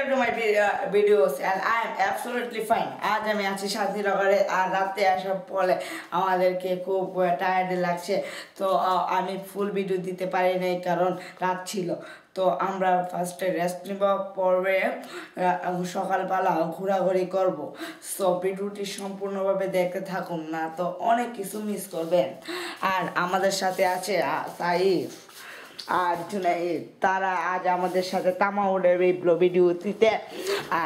to my videos and I am absolutely fine. আজ আমি আছি শান্তিনগরে আর রাতে আসার পরে আমাদেরকে খুব টায়ার্ড লাগছে, তো আমি ফুল ভিডিও দিতে পারি নাই কারণ রাত ছিল। তো আমরা ফার্স্টে রেস্ট নিব, পরে সকালবেলা ঘোরাঘুরি করব। সো ভিডিওটি সম্পূর্ণভাবে দেখতে থাকুন, না তো অনেক কিছু মিস করবেন। আর আমাদের সাথে আছে সাইফ আর জুনাইদ, তারা আজ আমাদের সাথে তামাউডের এই ভিডিওটিতে।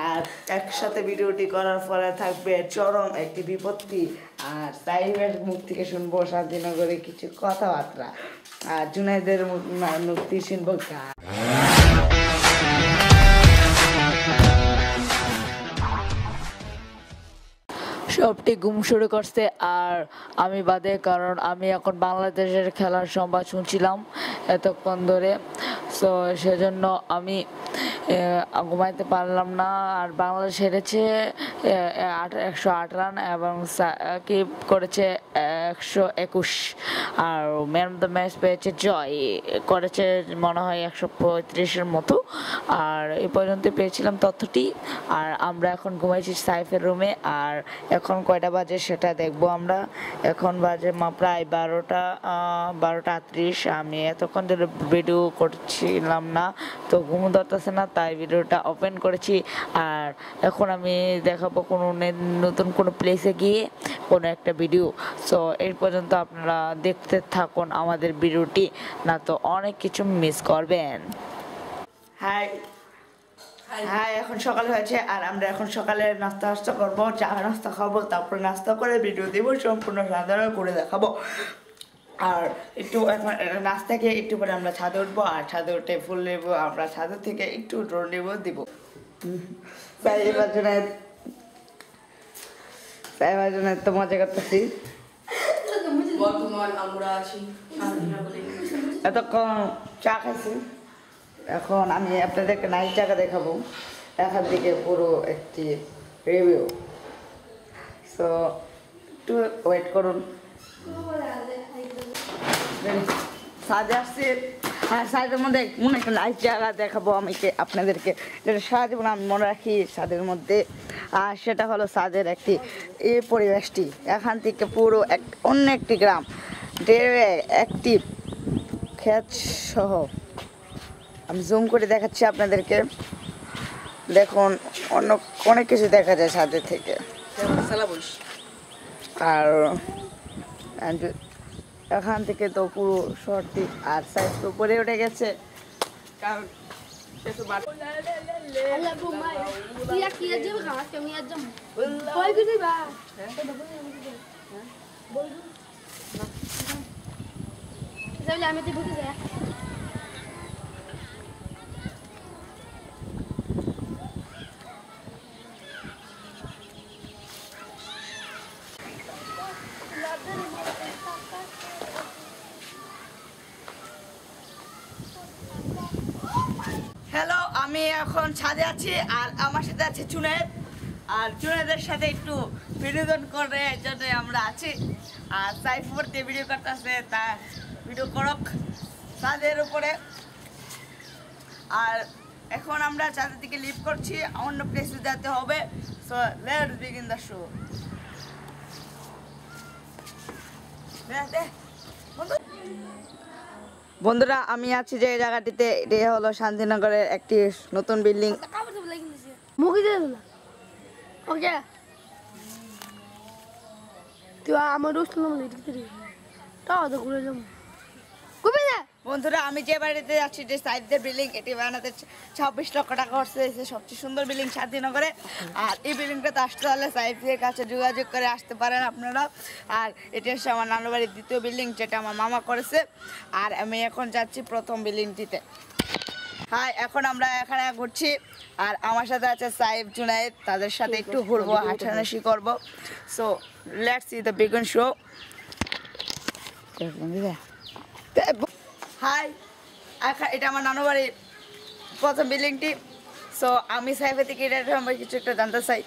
আর একসাথে ভিডিওটি করার ফলে থাকবে চরম একটি বিপত্তি। আর সাইফের মুখ থেকে শুনবো শান্তিনগরে কিছু কথাবার্তা, আর জুনাইদের মুখ থেকে শুনবো গান। সবটি ঘুম শুরু করছে আর আমি বাদে, কারণ আমি এখন বাংলাদেশের খেলার সংবাদ শুনছিলাম এতক্ষণ ধরে। সো সেজন্য আমি ঘুমাইতে পারলাম না। আর বাংলাদেশ হেরেছে 108 রান এবং সাকিব করেছে 121, আর ম্যান অফ দ্য ম্যাচ পেয়েছে জয়, করেছে মনে হয় 135-এর মতো। আর এই পর্যন্ত পেয়েছিলাম তথ্যটি। আর আমরা এখন ঘুমাইছি সাইফের রুমে। আর এখন কয়টা বাজে সেটা দেখবো আমরা। এখন বাজে প্রায় 12:38। আমি এতক্ষণ ধরে ভিডিও করছিলাম না, তো ঘুম ধরতেছে না, তাই ভিডিওটা ওপেন করেছি। আর এখন আমি দেখাবো কোনো নতুন কোনো প্লেসে গিয়ে কোনো একটা ভিডিও। সো এই পর্যন্ত আপনারা দেখতে থাকুন আমাদের ভিডিওটি, না তো অনেক কিছু মিস করবেন। হাই হ্যাঁ, এখন সকাল হয়েছে আর আমরা এখন সকালে নাস্তা করবো, চা নাস্তা খাবো, তারপরে নাস্তা করে ভিডিও দেবো, সম্পূর্ণ সাধারণ করে দেখাবো। আর একটু এখন নাস্তা খেয়ে একটু পরে আমরা ছাদে উঠবো, আর ছাদে উঠে ফুল নেবো, আমরা ছাদের থেকে একটু ড্রোন নেবো দিব। তাই এবার জন্য তো মজা করতেছি। এতক্ষণ চা খাইছি, এখন আমি আপনাদেরকে নাইট জায়গা দেখাবো, এখান থেকে পুরো একটি রিভিউ। সো একটু ওয়েট করুন। সাজে আসছি, হ্যাঁ সাজের মধ্যে মনে একটা নাইট জায়গা দেখাবো আমি আপনাদেরকে, যেটা সারা জীবন আমি মনে রাখি সাদের মধ্যে। আর সেটা হলো সাদের একটি এই পরিবেশটি, এখান থেকে পুরো অন্য একটি গ্রাম, একটি ক্ষেত সহ আমি জুম করে দেখাচ্ছি আপনাদেরকে। দেখুন অনেক কিছু দেখা যায় ছাদের থেকে। আর এখান থেকে তো পুরো শহরটি আর সাইড উপরে উঠে গেছে, কারণ আমি হ্যালো, আমি এখন ছাদে আছি আর আমার সাথে আছে জুনায়েদ। আর জুনায়েদের সাথে একটু বিনোদন করে জন্য আমরা আছি। আর সাইফ উপরে ভিডিও করতেছে, তা ভিডিও করক ছাদের উপরে। আর এখন আমরা ছাদের দিকে লিভ করছি, অন্য প্লেসে যেতে হবে। So let's begin the show. বন্ধুরা, আমি আছি যে জায়গাটিতে, এটা হলো শান্তিনগরের একটি নতুন বিল্ডিং। বন্ধুরা, আমি যে বাড়িতে যাচ্ছি, যে সাইডের বিল্ডিং, এটি বানাতে 26 লক্ষ টাকা খরচ হয়েছে, সবচেয়ে সুন্দর বিল্ডিং শান্তিনগরে। আর এই বিল্ডিংটাতে আসতে হলে সাইফের কাছে যোগাযোগ করে আসতে পারেন আপনারা। আর এটি হচ্ছে আমার নানু বাড়ির দ্বিতীয় বিল্ডিং, যেটা আমার মামা করেছে। আর আমি এখন যাচ্ছি প্রথম বিল্ডিংটিতে। হ্যাঁ, এখন আমরা এখানে ঘুরছি আর আমার সাথে আছে সাইফ, জুনায়েদ, তাদের সাথে একটু ঘুরবো, হাঁটাহাঁটি করবো। So let's see the begin show. Hi, এটা আমার নানু বাড়ির প্রথম বিল্ডিংটি। সো আমি সাইফের থেকে এটা সম্পর্কে কিছু একটা জানতে চাই।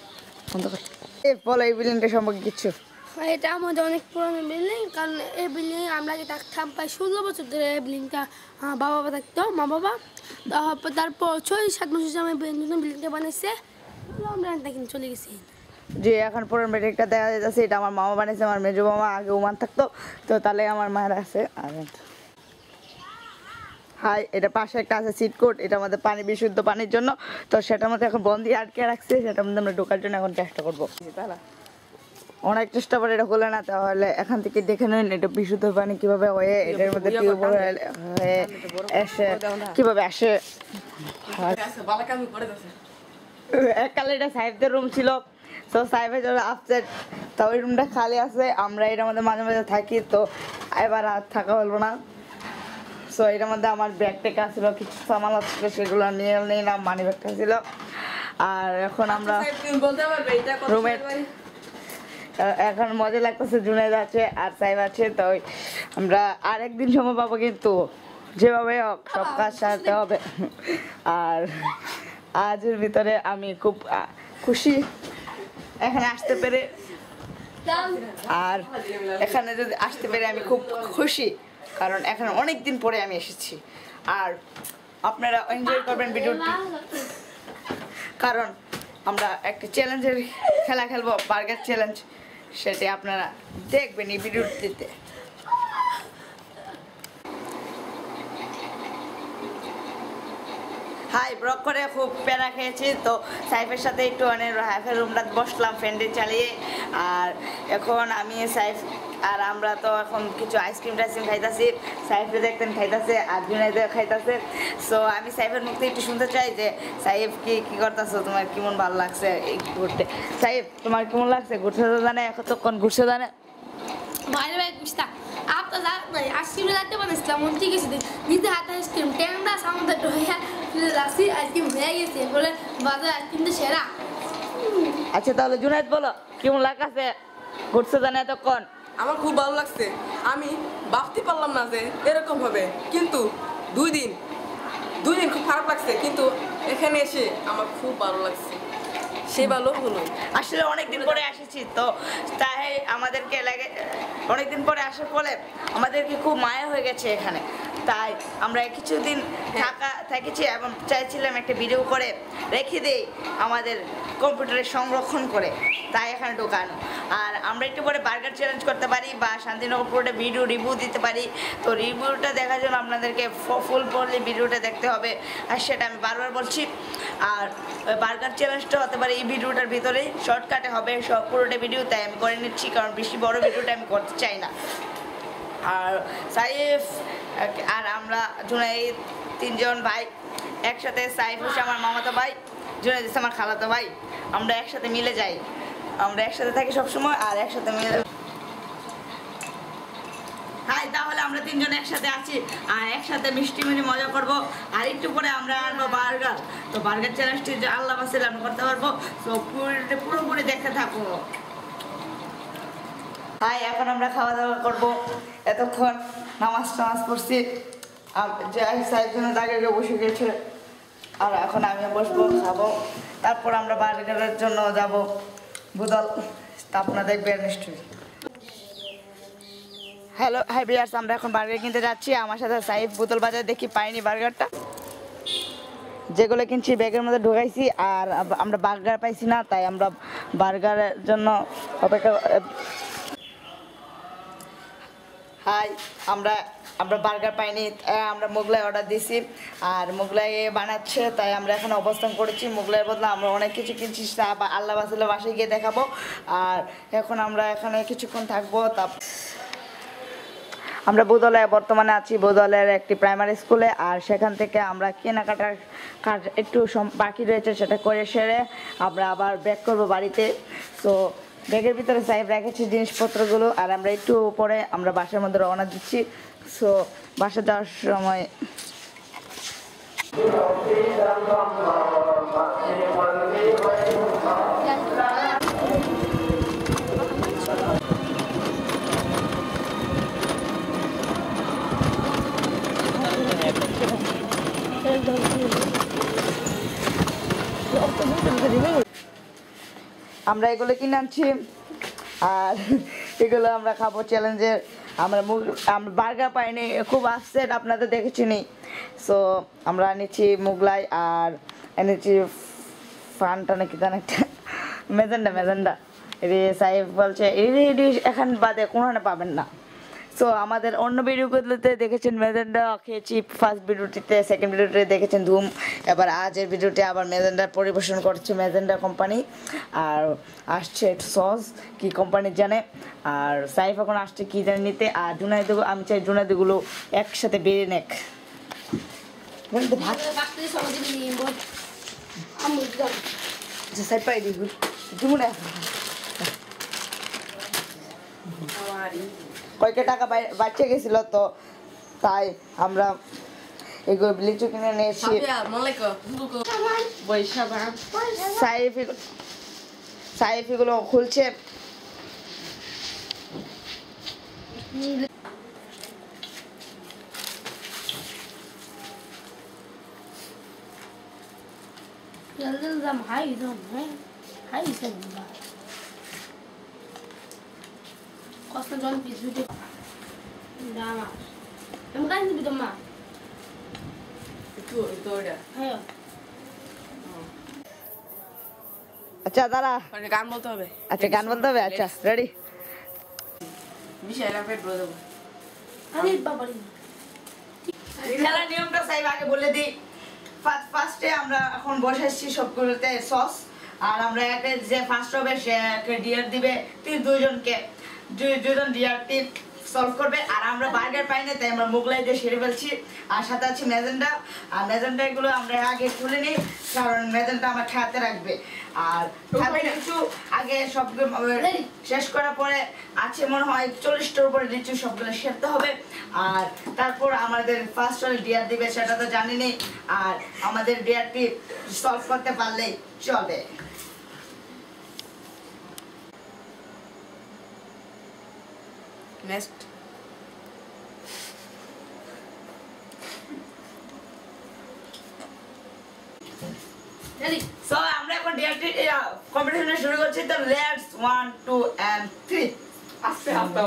বলো এই বিল্ডিংটা সম্পর্কে কিছু। এটা আমাদের অনেক পুরনো বিল্ডিং, কারণ এই বিল্ডিং আমরা থাকতাম প্রায় 16 বছর ধরে। এই বিল্ডিংটা বাবা থাকতো, মা বাবা। তারপর 6-7 মাস হচ্ছে আমার নতুন বিল্ডিংটা বানাইছে আমরা কিন্তু চলে গেছি। যে এখন পুরনো বিল্ডিংটা দেখা যাচ্ছে এটা আমার মামা বানিয়েছে, আমার মেজো মামা আগে ওমান থাকতো, তো তাহলে আমার মায়ের আছে। আর হাই, এটা পাশে একটা আছে সিটকোট, এটা আমাদের পানি বিশুদ্ধ পানির জন্য, তো সেটার মধ্যে এখন বন্দি আটকে রাখছে, সেটার মধ্যে আমরা ঢোকার জন্য এখন চেষ্টা করবো। তারা অনেক চেষ্টা করে এটা হলে না, তাহলে এখান থেকে দেখে নেন এটা বিশুদ্ধ পানি কিভাবে হয়ে এটার মধ্যে হয়ে এসে কিভাবে আসে। এককালে এটা সাহেবদের রুম ছিল, তো সাহেবের জন্য আপসেট, তো ওই রুমটা খালি আছে, আমরা এটার মধ্যে মাঝে মাঝে থাকি, তো এবার আর থাকা হলো না। সো এটার মধ্যে আমার ব্যাগ টেকা ছিল, কিছু সামান ছিল, সেগুলো নিয়ে নিলাম, মানি ব্যাগটা ছিল। আর এখন আমরা রুমের এখন মজা লাগতেছে, জুনাইদ আছে আর সাহেব আছে, তো আমরা আর একদিন সময় পাবো, কিন্তু যেভাবে হোক সব কাজ সারতে হবে। আর আজের ভিতরে আমি খুব খুশি এখানে আসতে পেরে, আর এখানে যদি আসতে পেরে আমি খুব খুশি, কারণ এখানে অনেক দিন পরে আমি এসেছি। আর আপনারা এনজয় করবেন ভিডিওটি, কারণ আমরা একটা চ্যালেঞ্জের খেলা খেলবো, বার্গার চ্যালেঞ্জ, সেটা আপনারা দেখবেন এই ভিডিওটিতে। হাই, ব্লগ করে খুব প্যারা খেয়েছি, তো সাইফের সাথে একটু অনেক হাইফের রুমটা বসলাম ফ্যানটি চালিয়ে। আর এখন আমি সাইফ আর আমরা তো এখন কিছু আইসক্রিম টাইসক্রিম খাইতেছি, সাইফে দেখতেন খাইতেছে আর জুনাইদে খাইতেছে। সো আমি সাইফের মুখ থেকে একটু শুনতে চাই যে সাইফ কি করতেছো, তোমার কেমন ভালো লাগছে এই ঘুরতে? সাইফ, তোমার কেমন লাগছে ঘুরতে? তো জানে এতক্ষণ ঘুরছে জানে বাইরে বাইরে বুঝতা আপনার আইসক্রিম রাখতে বানাইছিলাম, ঠিক আছে নিজে হাতে আইসক্রিম ট্যাংরা সামনে ঢোয়া ফিরে যাচ্ছি, আইসক্রিম হয়ে গেছে বলে বাজার আইসক্রিমটা সেরা। আচ্ছা, তাহলে জুনাইদ বলো কেমন লাগছে ঘুরছে জানে এতক্ষণ? আমার খুব ভালো লাগছে, আমি ভাবতে পারলাম না যে এরকম হবে, কিন্তু দুই দিন খুব খারাপ লাগছে, কিন্তু এখানে এসে আমার খুব ভালো লাগছে, সে ভালো হলো। আসলে অনেকদিন পরে এসেছি, তো তাই আমাদেরকে লাগে অনেকদিন পরে আসার ফলে আমাদেরকে খুব মায়া হয়ে গেছে এখানে, তাই আমরা কিছুদিন থেকেছি এবং চাইছিলাম একটা ভিডিও করে রেখে দিই আমাদের কম্পিউটারে সংরক্ষণ করে, তাই এখানে ঢোকানো। আর আমরা একটু পরে বার্গার চ্যালেঞ্জ করতে পারি বা শান্তিনগর পুরোটা ভিডিও রিভিউ দিতে পারি, তো রিভিউটা দেখার জন্য আপনাদেরকে ফুল পড়লে ভিডিওটা দেখতে হবে, আর সেটা আমি বারবার বলছি। আর বার্গার চ্যালেঞ্জটা হতে পারে এই ভিডিওটার ভিতরে, শর্টকাটে হবে সব পুরোটা ভিডিও, তাই আমি করে নিচ্ছি, কারণ বেশি বড় ভিডিওটা আমি করতে চাই না। আর সাইফ আর আমরা জুনাইদ তিনজন ভাই একসাথে, সাইফ হচ্ছে আমার মামাতো ভাই, জুনাইদ হচ্ছে আমার খালাতো ভাই, আমরা একসাথে মিলে যাই, আমরা একসাথে থাকি সবসময় আর একসাথে মিলে। হাই, তাহলে আমরা তিনজন একসাথে আছি আর একসাথে মিষ্টি মিষ্টি মজা করবো। আর একটু পরে আমরা আনবো বার্গার, তো বার্গার চ্যালেঞ্জটি যে আল্লাহ বাসিল আমরা করতে পারবো, তো পুরোপুরি দেখতে থাকবো। হাই, এখন আমরা খাওয়া দাওয়া করবো, এতক্ষণ নামাজ পড়ছি, যে সাহেবজনের আগে বসে গেছে, আর এখন আমি বসবো খাবো, তারপর আমরা বার্গারের জন্য যাব বুদল, তা আপনারা দেখবেন নিশ্চয়ই। হ্যালো হাই ভিউয়ার্স, আমরা এখন বার্গার কিনতে যাচ্ছি, আমার সাথে সাইফ বোতল বাজারে দেখি পাইনি বার্গারটা, যেগুলো কিনছি ব্যাগের মধ্যে ঢোকাইছি, আর আমরা বার্গার পাইছি না, তাই আমরা বার্গারের জন্য অপেক্ষা। হাই, আমরা বার্গার পাইনি, আমরা মোগলাই অর্ডার দিয়েছি, আর মোগলাই বানাচ্ছে, তাই আমরা এখানে অবস্থান করেছি। মোগলাইয়ের বদলে আমরা অনেক কিছু কিনছি, আল্লাহ বাসিল বাসায় গিয়ে দেখাবো। আর এখন আমরা এখানে কিছুক্ষণ থাকবো, আমরা বোদলে বর্তমানে আছি, বোদলের একটি প্রাইমারি স্কুলে, আর সেখান থেকে আমরা কেনাকাটার কাজ একটু বাকি রয়েছে, সেটা করে সেরে আমরা আবার ব্যাক করব বাড়িতে। তো ব্যাগের ভিতরে সাইফ রেখেছি জিনিসপত্রগুলো, আর আমরা একটু পরে আমরা বাসার মধ্যে রওনা দিচ্ছি। সো বাসা যাওয়ার সময় আমরা এগুলো কিনে আনছি, আর এগুলো আমরা খাবো চ্যালেঞ্জের আমরা বার্গার পাইনি, খুব আপসেট, আপনাদের দেখেছি নি। সো আমরা এনেছি মুগলাই আর এনেছি ফান্টা নাকি জান একটা মেজেন্ডা এটি সাহেব বলছে এটি এখন বাদে কোনোখানে পাবেন না। সো আমাদের অন্য ভিডিওগুলোতে দেখেছেন মেজেন্ডা খেয়েছি ফার্স্ট ভিডিওটিতে, সেকেন্ড ভিডিওতে দেখেছেন ধুম, এবার আজের ভিডিওতে আবার মেজেন্ডা পরিবেশন করছে মেজেন্ডা কোম্পানি। আর আসছে সস কি কোম্পানির জানে, আর সাইফ এখন আসছে কি জানে নিতে। আর জুনাইদগুলো আমি চাই জুনাইদগুলো একসাথে বেড়ে নেক বলতে ভাত সাইড পাই দিই তুমি না কয়েকটা টাকা বাঁচে গেছিল, তো তাই আমরা এগুলো লিচু কিনে নিয়েছি। সাইফ এগুলো খুলছে। Costa John Pizu de Dama. I'm going to be the man. Itu udah. Ayo. আচ্ছা দাঁড়া, গান বলতে হবে। আচ্ছা গান বলতে হবে, আচ্ছা রেডি। বিশাল আপডেট বলে দেবো। আমি বাবা খেলার নিয়মটা সাইব আগে বলে দিই। ফার্স্টে আমরা এখন বসে এসেছি সবগুলোতে সস, আর আমরা একে যে ফার্স্ট হবে সে ডিয়ার দিবে দুজনকে, দুজন ডিয়ার টিম সলভ করবে। আর আমরা বার্গার পাই না, তাই আমরা মোগলাই দিয়ে সেরে ফেলছি। আর সাথে আছে মেজেন্ডা, আর মেজেন্ডা এগুলো আমরা আগে খুলে নিই, কারণ মেজেন্ডা আমার খেতে রাখবে। আর কিছু আগে সবগুলো শেষ করার পরে আছে মনে হয় 40টার উপরে লিচু, সবগুলো সেরতে হবে। আর তারপর আমাদের ফার্স্ট হলে ডিয়ার দিবে, সেটা তো জানি নেই। আর আমাদের ডিয়ারটি সলভ করতে পারলেই চলে। Next ready. সো আমরা এখন ডিআরটি কম্পিটিশন শুরু করছি। তো লেটস 1 2 and 3 আস্তে আস্তে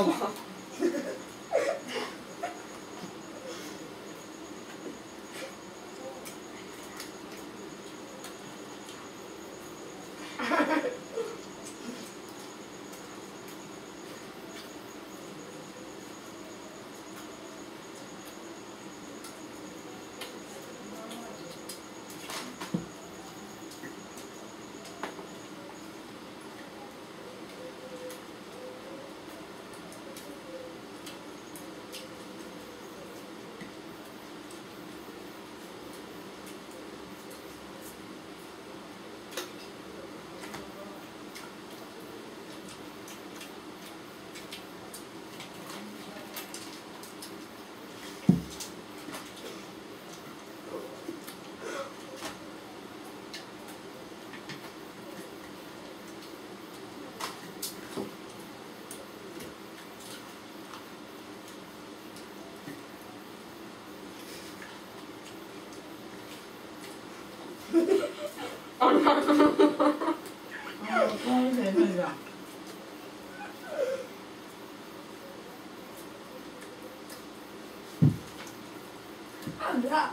Anda.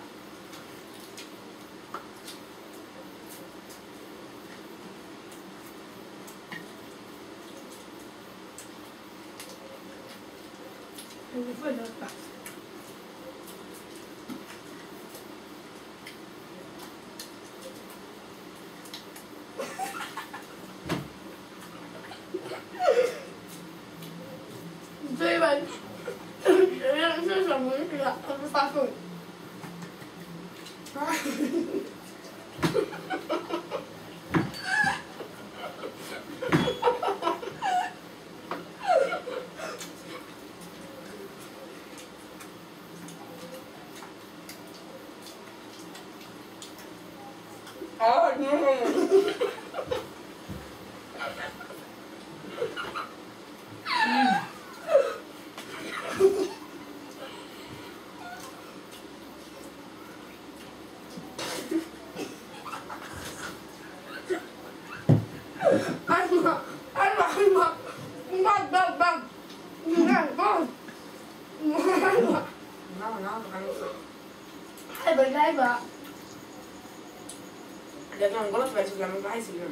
Ini pun dah. Jadi ban, yang saya sama ni tidak terus takut. Oh, no. দেখলাম গলত পাইছিলাম আমি পাইছিলাম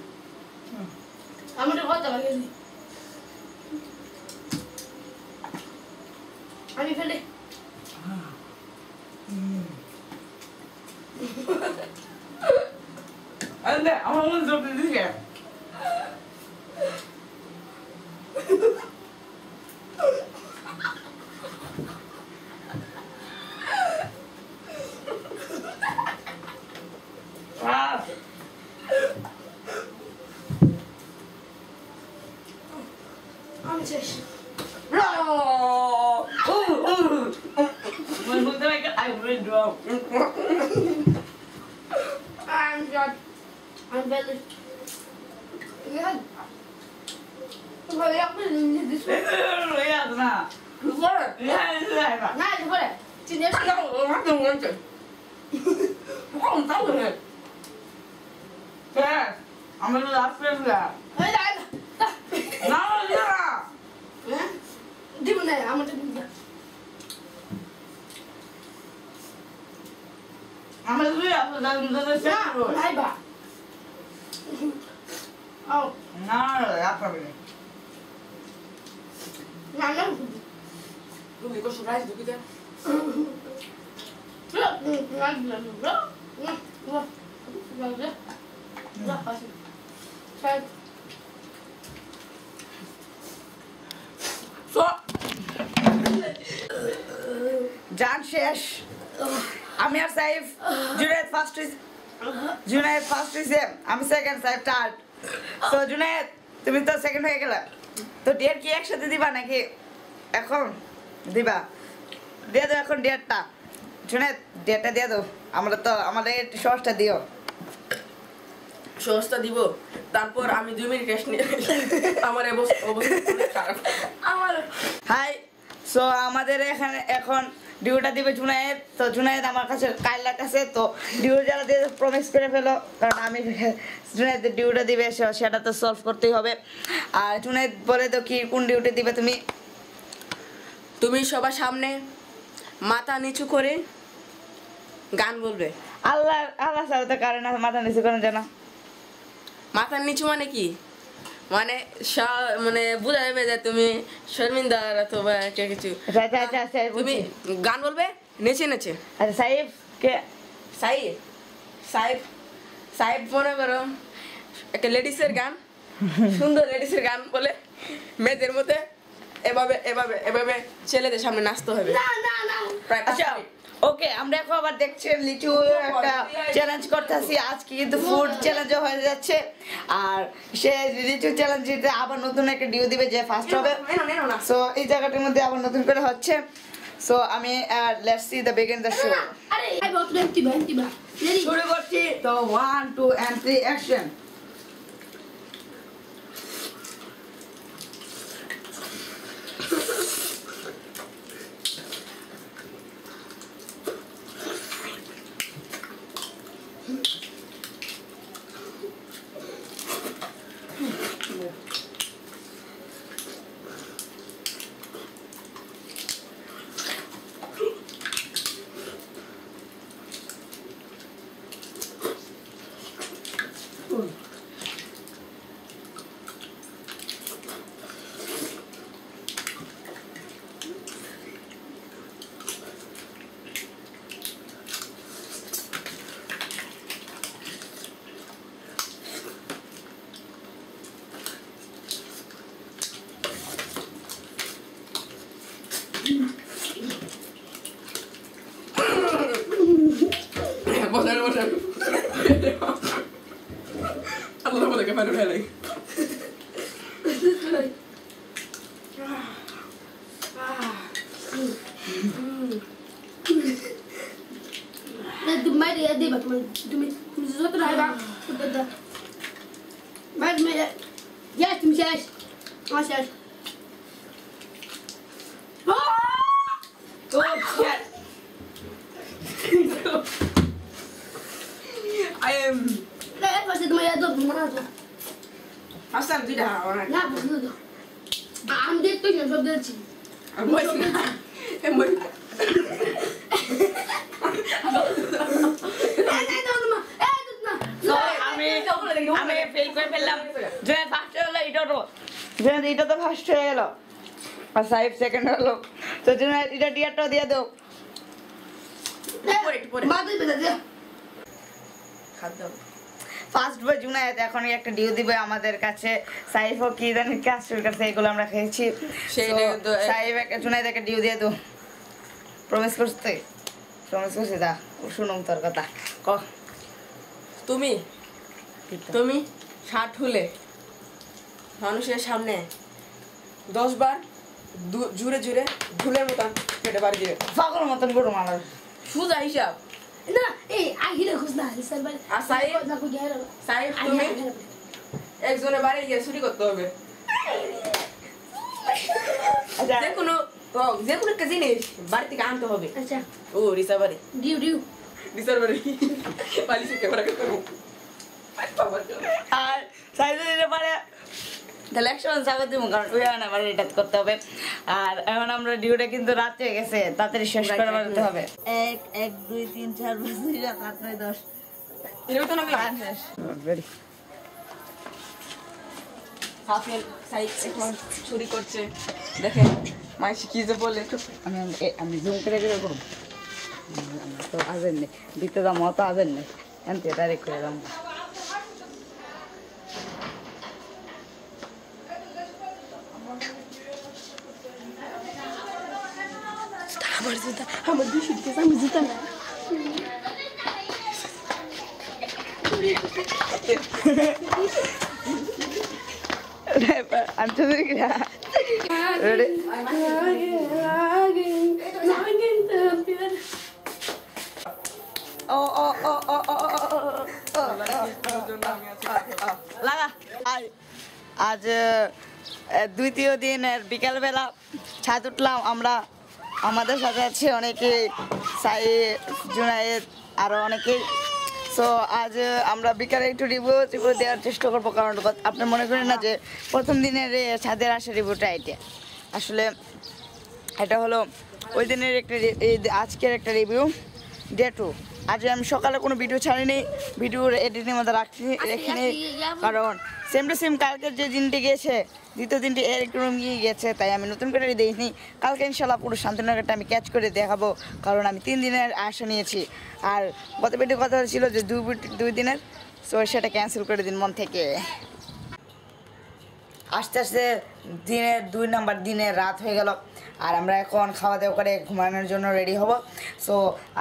আমার কথা লাগে আমি ফেলে আরে আমার মন জোর দিছে আমি শেষ When we make it, I will drop. I'm done. I'm better. Yeah. Hurry up and this way. Yeah, na. What? Yeah, yeah. Nah, what? Sini. không ngon chứ không tao rồi Okay. I'm gonna laugh at that. Hey, dah. No, yeah. Hah? Di mana? Amat di mana? I'm gonna do that. I'm gonna say Nah, it. hai ba. Oh, No, that's probably. nah, nah. lúc này có surprise được cái So, Jan শেষ আমি আর Saif Junaid first হইছে আমি second Saif third so Junaid তুমি তো second হয়ে গেলে তো date কি একসাথে দিবা নাকি এখন দিবা দিয়ে দাও এখন ডেটটা জুনায়েদ ডেটটা দিয়ে দাও আমরা তো আমাদের সহজটা দিও সহজটা দিব তারপর আমি 2 মিনিট রেস্ট নিয়ে আমার অবস্থা অনেক খারাপ Awal. হাই সো আমাদের এখানে এখন ডিউটা দিবে জুনায়েদ তো জুনায়েদ আমার কাছে কাইলার কাছে তো ডিউ যারা দিয়ে প্রমিস করে ফেলো কারণ আমি জুনায়েদের ডিউটা দিবে সেটা তো সলভ করতেই হবে আর জুনায়েদ বলে তো কি কোন ডিউটি দিবে তুমি তুমি সবার সামনে মাথা নিচু করে গান বলবে আল্লাহ আল্লাহ ছাড়া তো কারণ মাথা নিচু করেন জানো মাথা নিচু মানে কি মানে মানে বোঝা যাবে যে তুমি শর্মিন্দা অথবা একটা কিছু আচ্ছা আচ্ছা আচ্ছা আচ্ছা তুমি বুঝছি। গান বলবে নেচে নেচে আচ্ছা সাইফ কে সাইব সাইব সাইব মনে করো একটা লেডিসের গান সুন্দর লেডিসের গান বলে মেয়েদের মধ্যে এভাবে এভাবে এভাবে ছেলেদের সামনে নাচতে হবে Nah, nah, nah. প্রায় পাঁচ আচ্ছা মিনিট। ওকে আমরা এখন আবার দেখছি লিচু একটা চ্যালেঞ্জ করতেছি আজকে কিন্তু ফুড চ্যালেঞ্জও হয়ে যাচ্ছে আর সে লিচু চ্যালেঞ্জ জিতে আবার নতুন একটা ডিউ দিবে যে ফার্স্ট হবে না সো এই জায়গাটার মধ্যে আবার নতুন করে হচ্ছে সো আমি let's see the begin the show Are, hai ba tu tiba. Ready? শুরু করছি তো 1 2 and 3 অ্যাকশন বসার বসার আল্লাহ বলে কেমন ফেলে Nah, tu mai dia dia ba tu tu hai ba. Tu dah. Mai ya tu শেষ. আমার শেষ. তো shit I am Nah, pasti tu mai ada mana tu. Hasan tidak orang Nah, betul tu. Am dia tu yang sudah ci. Moi moi Eh, tu mah. Eh, tu mah. তো আমি আমি fail করে ফেললাম। Junaid first হলো, এটা তো first হয়ে গেল, আর সাইফ সেকেন্ড হলো। তো জুনায়েদ এটা ডিয়ারটা দিয়ে দাও। ফার্স্ট বয় জুনায়েদ, এখন একটা ডিউ দিবে আমাদের কাছে। সাইফও কি জানি কাজ শুরু করছে, এগুলো আমরা খেয়েছি। সাইফ একটা জুনায়েদ একটা ডিউ দিয়ে দাও। প্রমিস করছি দা, শুনুন তোর কথা ক। তুমি শার্ট খুলে মানুষের সামনে 10 বার জুড়ে জুড়ে ঝুলের মতন কেটে বাড়ি দিবে। পাগল মতন গরু মানুষ। সোজা হিসাব। না এই আহিলে খুশ না স্যার ভাই আর সাইফ না কই গেল সাইফ তুমি একজনের বাড়ি গিয়ে চুরি করতে হবে। আচ্ছা যে কোনো একটা জিনিস বাড়ি থেকে আনতে হবে। আচ্ছা ও রিসা বাড়ি ডিউ রিসার বাড়ি পালিশে ক্যামেরা করবো। আর সাইজ দিতে পারে তাহলে 100 স্বাগত দিব, কারণ ওই আবার এটা করতে হবে। আর এখন আমরা ডিউটা কিন্তু রাত হয়ে গেছে, তাড়াতাড়ি শেষ করে বাড়তে হবে। 1 1 2 3 4 5 6 7 8 9 10 এরকম তো না শেষ। রেডি। হাফেল সাইড এখন চুরি করছে, দেখেন মাইসি কি যে বলে। আমি জুম করে করে করব তো আজেন নেই দিতে দাম অত আজেন নেই, এনতে ডাইরেক্ট করে দাম। আমার দুশো দিকে আমি জুতা না আমি তো রেডি। ও ও ও ও ও লাগা। আজ দ্বিতীয় দিনের বিকালবেলা ছাদ উঠলাম আমরা। আমাদের সাথে আছে অনেকে, জুনায়েদ আরও অনেকেই। সো আজ আমরা বিকালে একটু রিভিউ দেওয়ার চেষ্টা করবো, কারণ আপনার মনে করেন না যে প্রথম দিনের ছাদের আসা রিভিউটা এটা আসলে এটা হলো ওই দিনের একটা আজকের একটা রিভিউ ডে 2। আজ আমি সকালে কোনো ভিডিও ছাড়িনি, ভিডিওর এডিটের মধ্যে রেখিনি, কারণ সেম টু সেম কালকের যে দিনটি গেছে দ্বিতীয় দিনটি এর একটু রঙিয়ে গেছে, তাই আমি নতুন করে দিইনি। কালকে ইনশাল্লাহ পুরো শান্তিনগরটা আমি ক্যাচ করে দেখাবো, কারণ আমি 3 দিনের আশা নিয়েছি। আর গত ভিডিও কথা ছিল যে 2 দিনের, সো সেটা ক্যান্সেল করে দিন মন থেকে। আস্তে আস্তে দিনের 2 নাম্বার দিনের রাত হয়ে গেল, আর আমরা এখন খাওয়া দাওয়া করে ঘুমানোর জন্য রেডি হব। সো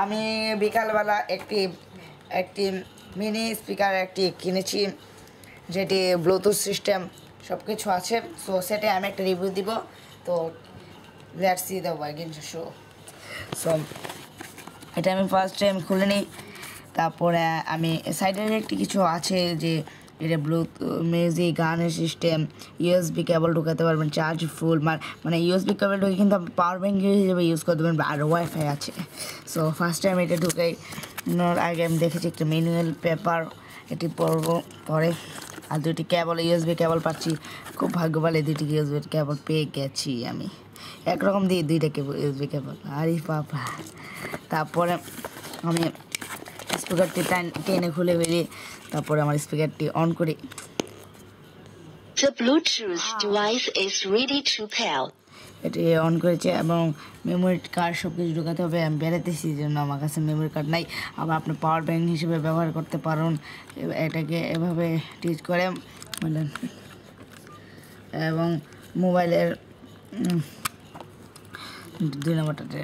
আমি বিকালবেলা একটি মিনি স্পিকার কিনেছি, যেটি ব্লুটুথ সিস্টেম সব কিছু আছে। সো সেটাই আমি একটা রিভিউ দিব। তো let's see the working show. So এটা আমি ফার্স্ট টাইম খুলে নিই, তারপরে আমি সাইডের একটি কিছু আছে যে এটা ব্লুটুথ মিউজিক গানের সিস্টেম, ইউএসবি কেবল ঢুকাতে পারবেন, চার্জ ফুল মানে ইউএসবি কেবল ঢুকে কিন্তু আপনি পাওয়ার ব্যাঙ্ক হিসেবে ইউজ করতে পারবেন, আর ওয়াইফাই আছে। সো ফার্স্ট টাইম এটা ঢুকাই আগে আমি দেখেছি একটা ম্যানুয়াল পেপার, এটি পরে আর 2টি কেবল ইউএসবি কেবল পাচ্ছি। খুব ভাগ্যবান, 2টি ইউএসবি কেবল পেয়ে গেছি আমি, একরকম দিয়ে 2টা কেবল ইউএসবি কেবল। আরে বাবা, তারপরে আমি স্পিকারটি টেনে খুলে বেরিয়ে তারপরে আমার স্পিকারটি অন করি। The Bluetooth device is ready to pair. এটি অন করেছে এবং মেমোরি কার্ড সব কিছু ঢোকাতে হবে। আমি বেরোতেছি জন্য আমার কাছে মেমোরি কার্ড নাই, আবার আপনি পাওয়ার ব্যাঙ্ক হিসেবে ব্যবহার করতে পারেন। এটাকে এভাবে টিচ করে বললেন, এবং মোবাইলের 2 নম্বরটাতে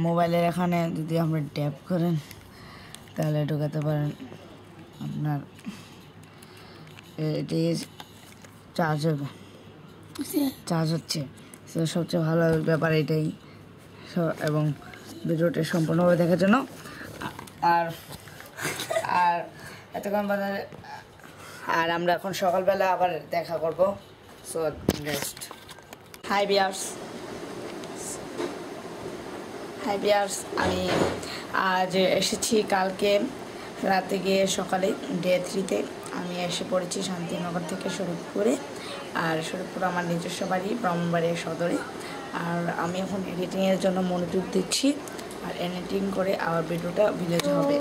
মোবাইলের এখানে যদি আপনি ট্যাপ করেন তাহলে ঢোকাতে পারেন আপনার, এটি চার্জ হচ্ছে। তো সবচেয়ে ভালো ব্যাপার এটাই। এবং ভিডিওটি সম্পূর্ণভাবে দেখার জন্য আর এতক্ষণ বাজারে, আর আমরা এখন সকালবেলা আবার দেখা করব। সো নেক্সট হাই বিয়ার্স, আমি আজ এসেছি কালকে রাতে গিয়ে সকালে ডে 3-তে আমি এসে পড়েছি শান্তিনগর থেকে শরীফপুরে। আর শরীফপুর আমার নিজস্ব বাড়ি, ব্রাহ্মণবাড়িয়া সদরে। আর আমি এখন এডিটিংয়ের জন্য মনোযোগ দিচ্ছি, আর এডিটিং করে আবার ভিডিওটা ভিলেজ হবে।